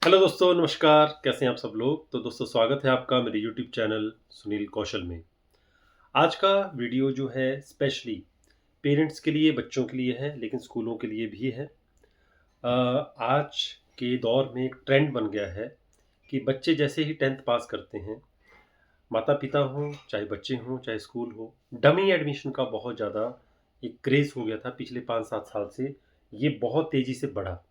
Hello दोस्तों, नमस्कार। कैसे हैं आप सब लोग? तो दोस्तों, स्वागत है आपका मेरे यूट्यूब चैनल सुनील कौशल में। आज का वीडियो जो है स्पेशली पेरेंट्स के लिए, बच्चों के लिए है, लेकिन स्कूलों के लिए भी है। आज के दौर में एक ट्रेंड बन गया है कि बच्चे जैसे ही 10th पास करते हैं, माता-पिता हों, चाहे बच्चे हों, चाहे स्कूल हो, डमी एडमिशन का बहुत ज़्यादा एक क्रेज़ हो गया था पिछले 5-7 साल से। ये बहुत तेज़ी से बढ़ा।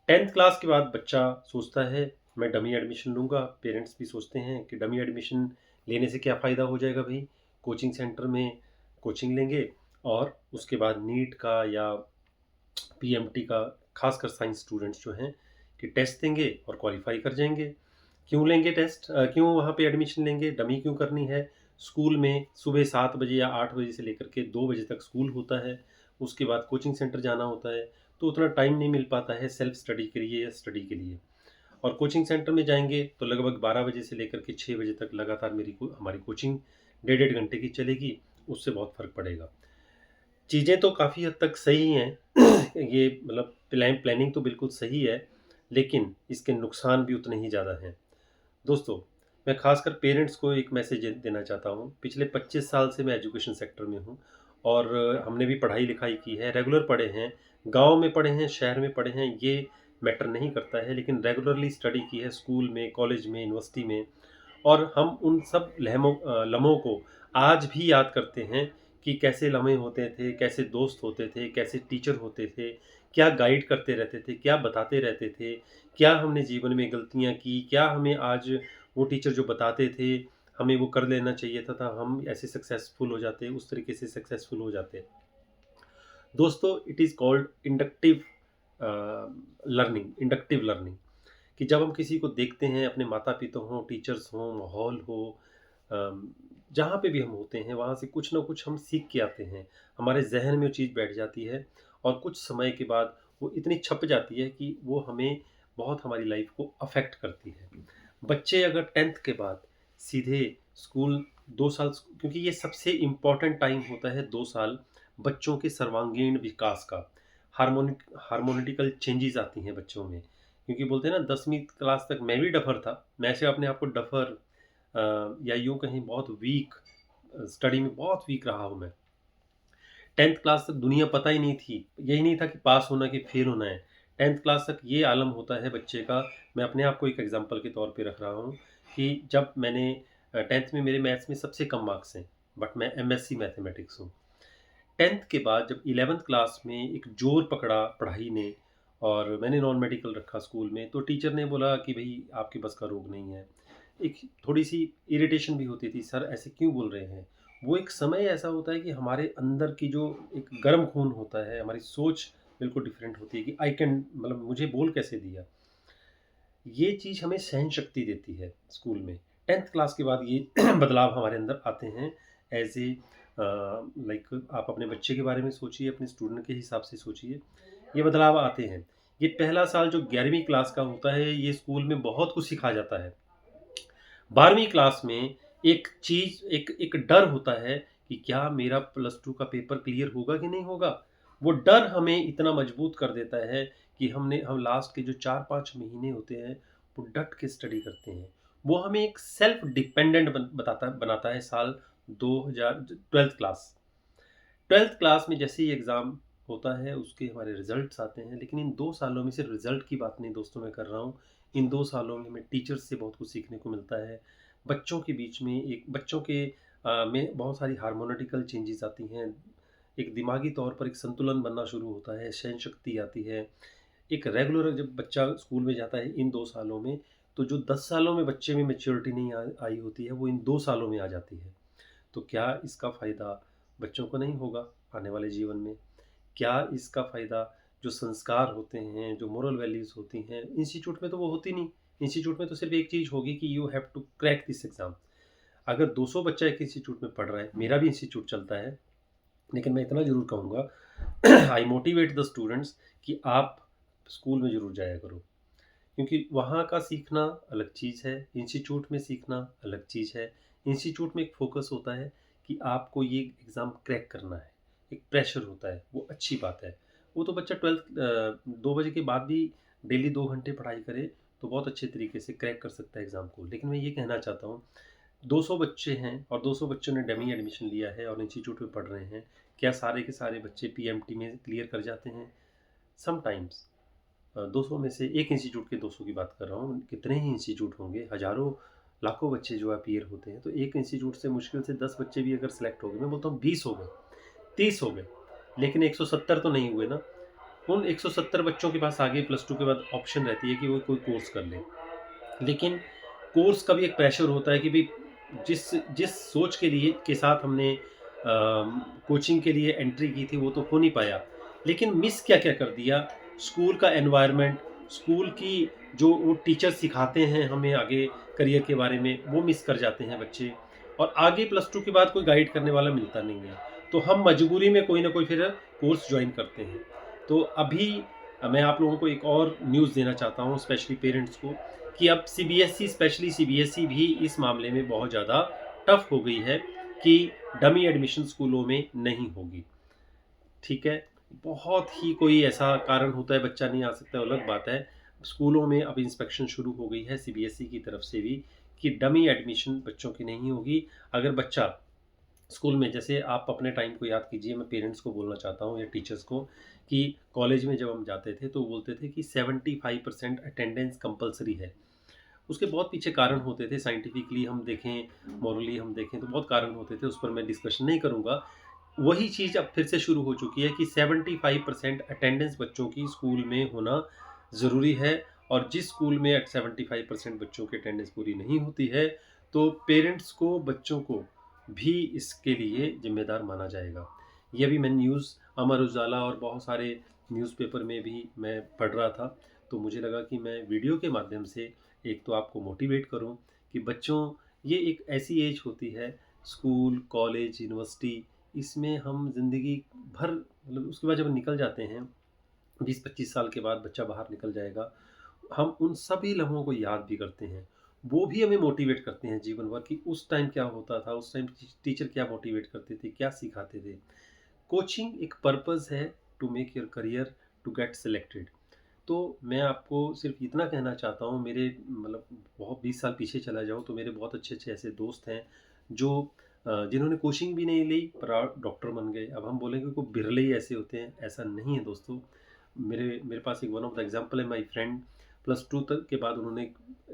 10th क्लास के बाद बच्चा सोचता है मैं डमी एडमिशन लूँगा। पेरेंट्स भी सोचते हैं कि डमी एडमिशन लेने से क्या फ़ायदा हो जाएगा भाई, कोचिंग सेंटर में कोचिंग लेंगे और उसके बाद नीट का या पीएमटी का, खासकर साइंस स्टूडेंट्स जो हैं, कि टेस्ट देंगे और क्वालिफाई कर जाएंगे। क्यों लेंगे टेस्ट, क्यों वहाँ पे एडमिशन लेंगे, डमी क्यों करनी है? स्कूल में सुबह 7 बजे या 8 बजे से लेकर के 2 बजे तक स्कूल होता है। उसके बाद कोचिंग सेंटर जाना होता है, तो उतना टाइम नहीं मिल पाता है सेल्फ स्टडी के लिए या स्टडी के लिए। और कोचिंग सेंटर में जाएंगे तो लगभग 12 बजे से लेकर के 6 बजे तक लगातार हमारी कोचिंग 1.5 घंटे की चलेगी। उससे बहुत फ़र्क पड़ेगा। चीज़ें तो काफ़ी हद तक सही हैं। ये मतलब प्लानिंग तो बिल्कुल सही है, लेकिन इसके नुकसान भी उतने ही ज़्यादा हैं। दोस्तों, मैं खासकर पेरेंट्स को एक मैसेज देना चाहता हूँ। पिछले 25 साल से मैं एजुकेशन सेक्टर में हूँ और हमने भी पढ़ाई-लिखाई की है, रेगुलर पढ़े हैं, गाँव में पढ़े हैं, शहर में पढ़े हैं, ये मैटर नहीं करता है, लेकिन रेगुलरली स्टडी की है स्कूल में, कॉलेज में, यूनिवर्सिटी में। और हम उन सब लम्हों को आज भी याद करते हैं कि कैसे लम्हे होते थे, कैसे दोस्त होते थे, कैसे टीचर होते थे, क्या गाइड करते रहते थे, क्या बताते रहते थे, क्या हमने जीवन में गलतियाँ की, क्या हमें आज वो टीचर जो बताते थे, हमें वो कर लेना चाहिए था हम ऐसे सक्सेसफुल हो जाते, उस तरीके से सक्सेसफुल हो जाते। दोस्तों, it is called inductive inductive learning. कि जब हम किसी को देखते हैं, अपने माता-पिता हों, टीचर्स हों, माहौल हो, जहाँ पे भी हम होते हैं, वहाँ से कुछ ना कुछ हम सीख के आते हैं। हमारे ज़हन में वो चीज़ बैठ जाती है और कुछ समय के बाद वो इतनी छप जाती है कि वो हमें बहुत हमारी लाइफ़ को अफ़ेक्ट करती है। बच्चे अगर 10th के बाद सीधे स्कूल 2 साल, क्योंकि ये सबसे इम्पोर्टेंट टाइम होता है 2 साल बच्चों के सर्वांगीण विकास का। हार्मोनिटिकल चेंजेज़ आती हैं बच्चों में। क्योंकि बोलते हैं ना, 10वीं क्लास तक मैं भी डफ़र था। मैं ऐसे अपने आप को डफ़र या यूँ कहें बहुत वीक, स्टडी में बहुत वीक रहा हूँ मैं। 10th क्लास तक दुनिया पता ही नहीं थी। यही नहीं था कि पास होना कि फ़ेल होना है। 10th क्लास तक ये आलम होता है बच्चे का। मैं अपने आप को एक एग्ज़ाम्पल के तौर पे रख रहा हूँ कि जब मैंने 10th में मेरे मैथ्स में सबसे कम मार्क्स हैं, बट मैं एमएससी मैथमेटिक्स हूँ। 10th के बाद जब 11th क्लास में एक ज़ोर पकड़ा पढ़ाई ने और मैंने नॉन मेडिकल रखा स्कूल में, तो टीचर ने बोला कि भई आपके बस का रोग नहीं है। एक थोड़ी-सी इरिटेशन भी होती थी, सर ऐसे क्यों बोल रहे हैं? वो एक समय ऐसा होता है कि हमारे अंदर की जो एक गर्म खून होता है, हमारी सोच बिल्कुल डिफरेंट होती है कि आई कैन, मतलब मुझे बोल कैसे दिया? ये चीज़ हमें सहन शक्ति देती है स्कूल में। 10th क्लास के बाद ये बदलाव हमारे अंदर आते हैं। एज़ ए लाइक आप अपने बच्चे के बारे में सोचिए, अपने स्टूडेंट के हिसाब से सोचिए, ये बदलाव आते हैं। ये पहला साल जो 11वीं क्लास का होता है, ये स्कूल में बहुत कुछ सिखाया जाता है। 12वीं क्लास में एक चीज़, एक एक डर होता है कि क्या मेरा +2 का पेपर क्लियर होगा कि नहीं होगा? वो डर हमें इतना मजबूत कर देता है कि हम लास्ट के जो 4-5 महीने होते हैं, वो डट के स्टडी करते हैं। वो हमें एक सेल्फ डिपेंडेंट बनाता है साल 2000 12th क्लास। 12th क्लास में जैसे ही एग्ज़ाम होता है, उसके हमारे रिज़ल्ट्स आते हैं, लेकिन इन 2 सालों में सिर्फ़ रिज़ल्ट की बात नहीं दोस्तों मैं कर रहा हूँ। इन 2 सालों में हमें टीचर्स से बहुत कुछ सीखने को मिलता है। बच्चों के बीच में एक बच्चों के में बहुत सारी हार्मोनिटिकल चेंजेज़ आती हैं। एक दिमागी तौर पर एक संतुलन बनना शुरू होता है, सहन शक्ति आती है। एक रेगुलर जब बच्चा स्कूल में जाता है इन 2 सालों में, तो जो 10 सालों में बच्चे में मैच्योरिटी नहीं आई होती है, वो इन 2 सालों में आ जाती है। तो क्या इसका फ़ायदा बच्चों को नहीं होगा आने वाले जीवन में? क्या इसका फ़ायदा जो संस्कार होते हैं, जो मोरल वैल्यूज़ होती हैं, इंस्टीट्यूट में तो वो होती नहीं। इंस्टीट्यूट में तो सिर्फ़ एक चीज़ होगी कि you have to crack this exam. अगर 200 बच्चा एक इंस्टीट्यूट में पढ़ रहा है, मेरा भी इंस्टीट्यूट चलता है, लेकिन मैं इतना ज़रूर कहूँगा आई मोटिवेट द स्टूडेंट्स कि आप स्कूल में ज़रूर जाया करो। क्योंकि वहाँ का सीखना अलग चीज़ है, इंस्टीट्यूट में सीखना अलग चीज़ है। इंस्टीट्यूट में एक फ़ोकस होता है कि आपको ये एग्ज़ाम क्रैक करना है, एक प्रेशर होता है, वो अच्छी बात है। वो तो बच्चा 2 बजे के बाद भी डेली 2 घंटे पढ़ाई करे, तो बहुत अच्छे तरीके से क्रैक कर सकता है एग्ज़ाम को। लेकिन मैं ये कहना चाहता हूँ, 200 बच्चे हैं और 200 बच्चों ने डमी एडमिशन लिया है और इंस्टीट्यूट में पढ़ रहे हैं। क्या सारे के सारे बच्चे पीएमटी में क्लियर कर जाते हैं? समटाइम्स 200 में से एक इंस्टीट्यूट के 200 की बात कर रहा हूँ, कितने ही इंस्टीट्यूट होंगे, हज़ारों, लाखों बच्चे जो अपीयर होते हैं, तो एक इंस्टीट्यूट से मुश्किल से 10 बच्चे भी अगर सेलेक्ट हो गए, मैं बोलता हूँ 20 हो गए, 30 हो गए, लेकिन 170 तो नहीं हुए ना। उन 170 बच्चों के पास आगे प्लस 2 के बाद ऑप्शन रहती है कि वो कोई कोर्स कर लें। लेकिन कोर्स का भी एक प्रेशर होता है कि भई जिस जिस सोच के साथ हमने कोचिंग के लिए एंट्री की थी वो तो हो नहीं पाया। लेकिन मिस क्या-क्या कर दिया, स्कूल का एनवायरनमेंट, स्कूल की जो वो टीचर सिखाते हैं हमें आगे करियर के बारे में, वो मिस कर जाते हैं बच्चे। और आगे प्लस 2 के बाद कोई गाइड करने वाला मिलता नहीं है। तो हम मजबूरी में कोई ना कोई फिर कोर्स जॉइन करते हैं। तो अभी मैं आप लोगों को एक और न्यूज़ देना चाहता हूँ स्पेशली पेरेंट्स को, कि अब सीबीएसई, स्पेशली सीबीएसई भी इस मामले में बहुत ज़्यादा टफ हो गई है कि डमी एडमिशन स्कूलों में नहीं होगी। ठीक है? बहुत ही कोई ऐसा कारण होता है बच्चा नहीं आ सकता, अलग बात है। स्कूलों में अब इंस्पेक्शन शुरू हो गई है सीबीएसई की तरफ से भी कि डमी एडमिशन बच्चों की नहीं होगी। अगर बच्चा स्कूल में, जैसे आप अपने टाइम को याद कीजिए, मैं पेरेंट्स को बोलना चाहता हूँ या टीचर्स को, कि कॉलेज में जब हम जाते थे तो बोलते थे कि 75% अटेंडेंस कंपल्सरी है। उसके बहुत पीछे कारण होते थे, साइंटिफिकली हम देखें, मॉरली हम देखें तो बहुत कारण होते थे, उस पर मैं डिस्कशन नहीं करूँगा। वही चीज़ अब फिर से शुरू हो चुकी है कि 75% अटेंडेंस बच्चों की स्कूल में होना ज़रूरी है। और जिस स्कूल में 75% बच्चों की अटेंडेंस पूरी नहीं होती है, तो पेरेंट्स को, बच्चों को भी इसके लिए ज़िम्मेदार माना जाएगा। ये अभी मैं न्यूज़ अमर उजाला और बहुत सारे न्यूज़पेपर में भी मैं पढ़ रहा था, तो मुझे लगा कि मैं वीडियो के माध्यम से एक तो आपको मोटिवेट करूं कि बच्चों, ये एक ऐसी एज होती है, स्कूल, कॉलेज, यूनिवर्सिटी, इसमें हम ज़िंदगी भर, मतलब उसके बाद जब निकल जाते हैं, 20-25 साल के बाद बच्चा बाहर निकल जाएगा, हम उन सभी लम्हों को याद भी करते हैं। वो भी हमें मोटिवेट करते हैं जीवन भर कि उस टाइम क्या होता था, उस टाइम टीचर क्या मोटिवेट करते थे, क्या सिखाते थे। कोचिंग एक पर्पज़ है to make your career, to get selected. तो मैं आपको सिर्फ़ इतना कहना चाहता हूँ, मेरे मतलब बहुत 20 साल पीछे चला जाऊँ तो मेरे बहुत अच्छे-अच्छे ऐसे दोस्त हैं जो जिन्होंने कोचिंग भी नहीं ली पर डॉक्टर बन गए। अब हम बोलेंगे कि बिरले ही ऐसे होते हैं, ऐसा नहीं है दोस्तों। मेरे मेरे पास एक वन ऑफ द एग्ज़ाम्पल है, माय फ्रेंड प्लस 2 तक के बाद उन्होंने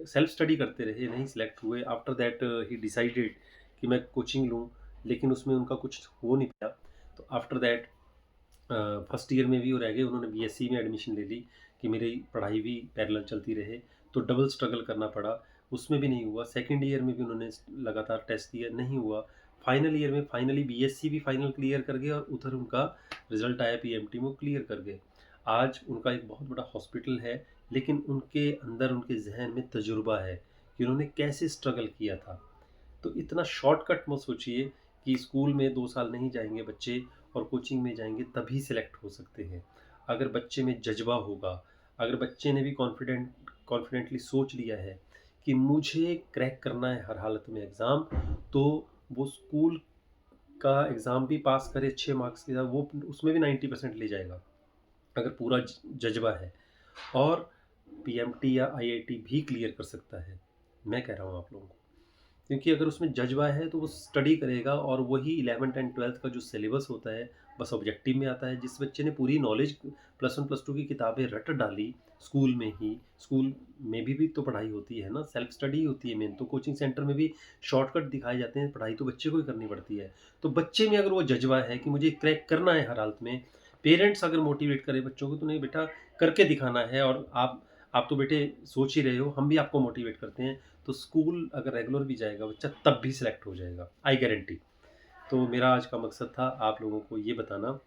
सेल्फ स्टडी करते रहे, नहीं सिलेक्ट हुए। आफ्टर दैट ही डिसाइडेड कि मैं कोचिंग लूँ, लेकिन उसमें उनका कुछ हो नहीं पाया। तो आफ्टर दैट फर्स्ट ईयर में भी वो रह गए, उन्होंने बीएससी में एडमिशन ले ली कि मेरी पढ़ाई भी पैरेलल चलती रहे, तो डबल स्ट्रगल करना पड़ा, उसमें भी नहीं हुआ। सेकंड ईयर में भी उन्होंने लगातार टेस्ट दिया, नहीं हुआ। फाइनल ईयर में फाइनली बीएससी भी फाइनल क्लियर कर गए और उधर उनका रिजल्ट आया पीएमटी में, वो क्लियर कर गए। आज उनका एक बहुत बड़ा हॉस्पिटल है, लेकिन उनके अंदर, उनके जहन में तजुर्बा है कि उन्होंने कैसे स्ट्रगल किया था। तो इतना शॉर्टकट मत सोचिए कि स्कूल में 2 साल नहीं जाएँगे बच्चे और कोचिंग में जाएँगे तभी सिलेक्ट हो सकते हैं। अगर बच्चे में जज़्बा होगा, अगर बच्चे ने भी कॉन्फिडेंटली सोच लिया है कि मुझे क्रैक करना है हर हालत में एग्ज़ाम, तो वो स्कूल का एग्ज़ाम भी पास करे अच्छे मार्क्स के साथ, वो उसमें भी 90% ले जाएगा, अगर पूरा जज़्बा है। और पीएमटी या आईआईटी भी क्लियर कर सकता है, मैं कह रहा हूँ आप लोगों को। क्योंकि अगर उसमें जज़्बा है तो वो स्टडी करेगा और वही 11th एंड 12th का जो सिलेबस होता है, बस ऑब्जेक्टिव में आता है। जिस बच्चे ने पूरी नॉलेज प्लस 1 प्लस 2 की किताबें रट डाली स्कूल में ही, स्कूल में भी तो पढ़ाई होती है ना, सेल्फ स्टडी होती है मेन तो। कोचिंग सेंटर में भी शॉर्टकट दिखाए जाते हैं, पढ़ाई तो बच्चे को ही करनी पड़ती है। तो बच्चे में अगर वो जज़्बा है कि मुझे क्रैक करना है हर हालत में, पेरेंट्स अगर मोटिवेट करें बच्चों को तो नहीं बेटा करके दिखाना है, और आप तो बेटे सोच ही रहे हो, हम भी आपको मोटिवेट करते हैं। तो स्कूल अगर रेगुलर भी जाएगा बच्चा तब भी सिलेक्ट हो जाएगा, आई गारंटी। तो मेरा आज का मकसद था आप लोगों को ये बताना।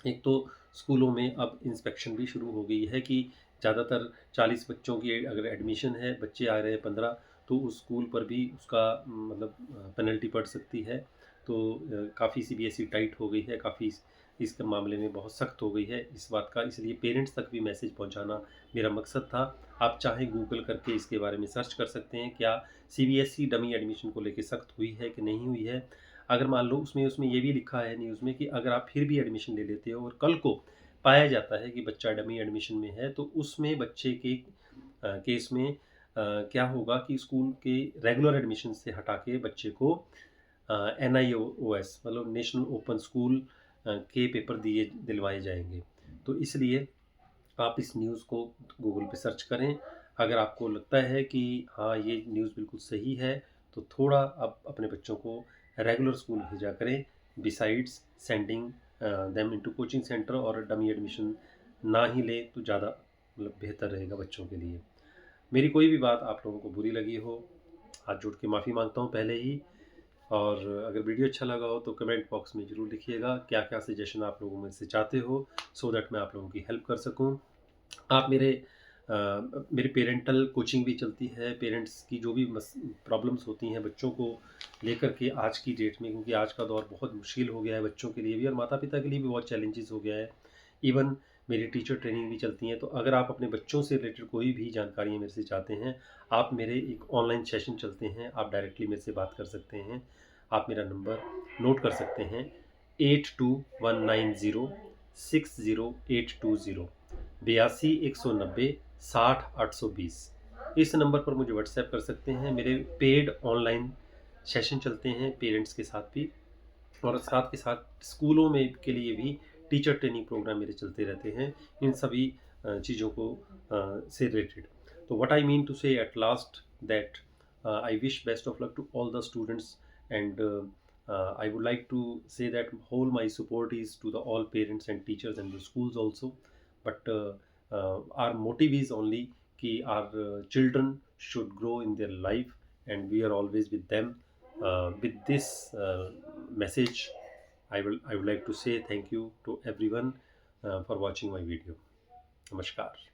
एक तो स्कूलों में अब इंस्पेक्शन भी शुरू हो गई है कि ज़्यादातर 40 बच्चों की अगर एडमिशन है, बच्चे आ रहे हैं 15, तो उस स्कूल पर भी उसका मतलब पेनल्टी पड़ सकती है। तो काफ़ी सीबीएसई टाइट हो गई है, काफ़ी इस मामले में बहुत सख्त हो गई है इस बात का, इसलिए पेरेंट्स तक भी मैसेज पहुंचाना मेरा मकसद था। आप चाहें गूगल करके इसके बारे में सर्च कर सकते हैं, क्या सीबीएसई डमी एडमिशन को लेके सख्त हुई है कि नहीं हुई है। अगर मान लो उसमें उसमें ये भी लिखा है न्यूज़ में कि अगर आप फिर भी एडमिशन ले लेते हो और कल को पाया जाता है कि बच्चा डमी एडमिशन में है, तो उसमें बच्चे के केस में क्या होगा कि स्कूल के रेगुलर एडमिशन से हटा के बच्चे को NIOS मतलब नेशनल ओपन स्कूल के पेपर दिलवाए जाएंगे। तो इसलिए आप इस न्यूज़ को गूगल पे सर्च करें। अगर आपको लगता है कि हाँ, ये न्यूज़ बिल्कुल सही है, तो थोड़ा आप अपने बच्चों को रेगुलर स्कूल भेजा करें, besides sending them into coaching centre, और डमी एडमिशन ना ही लें तो ज़्यादा मतलब बेहतर रहेगा बच्चों के लिए। मेरी कोई भी बात आप लोगों को बुरी लगी हो, हाथ जोड़ के माफ़ी माँगता हूँ पहले ही। और अगर वीडियो अच्छा लगा हो तो कमेंट बॉक्स में ज़रूर लिखिएगा क्या-क्या सजेशन आप लोगों में से चाहते हो, सो दैट मैं आप लोगों की हेल्प कर सकूँ। आप मेरे पेरेंटल कोचिंग भी चलती है। पेरेंट्स की जो भी प्रॉब्लम्स होती हैं बच्चों को लेकर के आज की डेट में, क्योंकि आज का दौर बहुत मुश्किल हो गया है बच्चों के लिए भी और माता पिता के लिए भी बहुत चैलेंजेस हो गया है। इवन मेरी टीचर ट्रेनिंग भी चलती हैं, तो अगर आप अपने बच्चों से रिलेटेड कोई भी जानकारियाँ मेरे से चाहते हैं, आप मेरे एक ऑनलाइन सेशन चलते हैं, आप डायरेक्टली मेरे से बात कर सकते हैं। आप मेरा नंबर नोट कर सकते हैं, 8219060820, 82-190-60-820। इस नंबर पर मुझे व्हाट्सएप कर सकते हैं। मेरे पेड ऑनलाइन सेशन चलते हैं पेरेंट्स के साथ भी, और साथ के साथ स्कूलों में के लिए भी टीचर ट्रेनिंग प्रोग्राम मेरे चलते रहते हैं, इन सभी चीज़ों को से रिलेटेड। तो what I mean to say at last that I wish best of luck to all the students, and I would like to say that whole my support is to the all parents and teachers and the schools also. But our motive is only कि our children should grow in their life, and we are always with them. With this message, I would like to say thank you to everyone for watching my video. Namaskar.